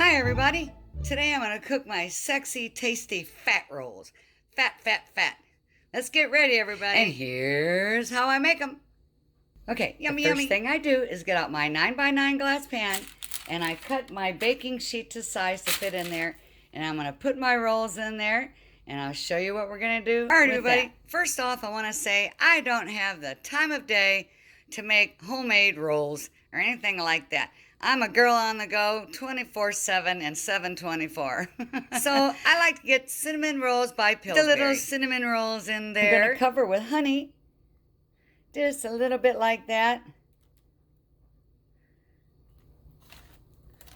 Hi everybody! Today I'm going to cook my sexy, tasty fat rolls. Fat, fat, fat. Let's get ready everybody. And here's how I make them. Okay, yummy, yummy. The first thing I do is get out my 9x9 glass pan and I cut my baking sheet to size to fit in there. And I'm going to put my rolls in there and I'll show you what we're going to do. Alright everybody, first off I want to say I don't have the time of day to make homemade rolls or anything like that. I'm a girl on the go 24/7 and 7/24. So I like to get cinnamon rolls by Pillsbury. The little cinnamon rolls in there. I'm going to cover with honey. Just a little bit like that.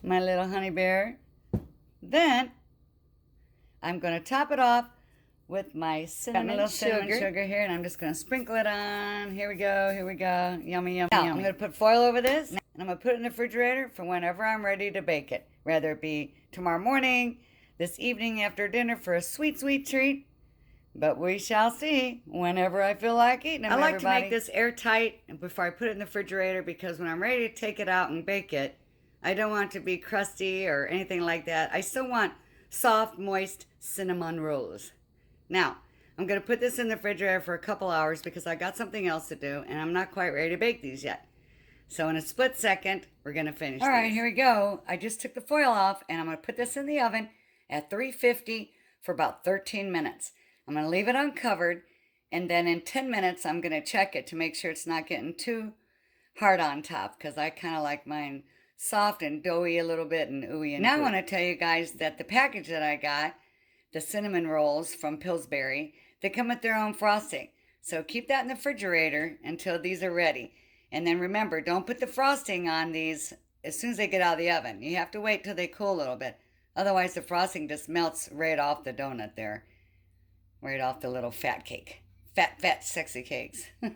My little honey bear. Then I'm going to top it off with my cinnamon sugar here, and I'm just going to sprinkle it on. Here we go, here we go. Yummy, yummy, now, yummy. I'm going to put foil over this, and I'm going to put it in the refrigerator for whenever I'm ready to bake it. Whether it be tomorrow morning, this evening after dinner for a sweet, sweet treat. But we shall see whenever I feel like eating them, I like to make this airtight before I put it in the refrigerator because when I'm ready to take it out and bake it, I don't want it to be crusty or anything like that. I still want soft, moist cinnamon rolls. Now, I'm going to put this in the refrigerator for a couple hours because I got something else to do and I'm not quite ready to bake these yet. So in a split second, we're going to finish these. All right, here we go. I just took the foil off and I'm going to put this in the oven at 350 for about 13 minutes. I'm going to leave it uncovered and then in 10 minutes, I'm going to check it to make sure it's not getting too hard on top because I kind of like mine soft and doughy a little bit and ooey and now I want to tell you guys that the package that I got, the cinnamon rolls from Pillsbury, they come with their own frosting. So keep that in the refrigerator until these are ready. And then remember, don't put the frosting on these as soon as they get out of the oven. You have to wait till they cool a little bit. Otherwise, the frosting just melts right off the donut there. Right off the little fat cake. Fat, fat, sexy cakes. All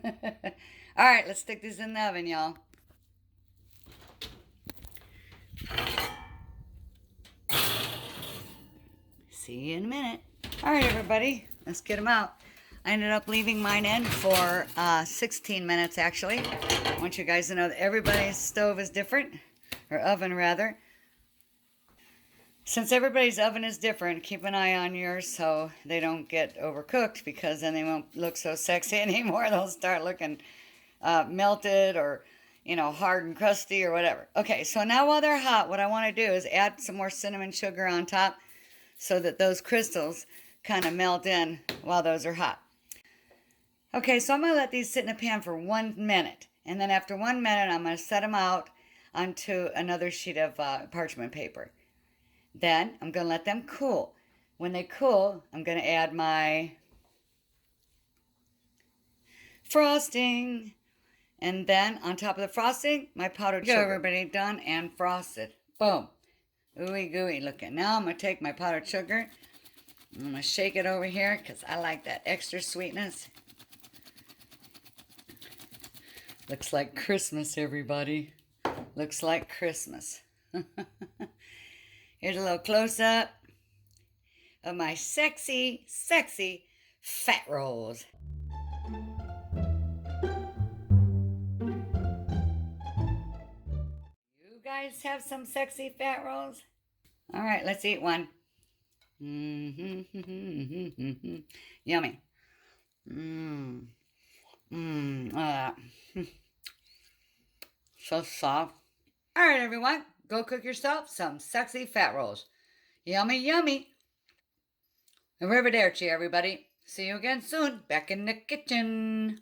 right, let's stick these in the oven, y'all. See you in a minute. All right, everybody, let's get them out. I ended up leaving mine in for 16 minutes, actually. I want you guys to know that everybody's stove is different, or oven, rather. Since everybody's oven is different, keep an eye on yours so they don't get overcooked because then they won't look so sexy anymore. They'll start looking melted or, you know, hard and crusty or whatever. Okay, so now while they're hot, what I want to do is add some more cinnamon sugar on top so that those crystals kind of melt in while those are hot. Okay, so I'm going to let these sit in a pan for 1 minute. And then after 1 minute, I'm going to set them out onto another sheet of parchment paper. Then I'm going to let them cool. When they cool, I'm going to add my frosting. And then on top of the frosting, my powdered sugar. Everybody done and frosted. Boom. Ooey gooey looking. Now I'm going to take my powdered sugar. I'm going to shake it over here because I like that extra sweetness. Looks like Christmas, everybody. Looks like Christmas. Here's a little close-up of my sexy, sexy fat rolls. You guys have some sexy fat rolls? All right, let's eat one. Yummy. So soft. All right, everyone. Go cook yourself some sexy fat rolls. Yummy, yummy. Arrivederci, everybody. See you again soon. Back in the kitchen.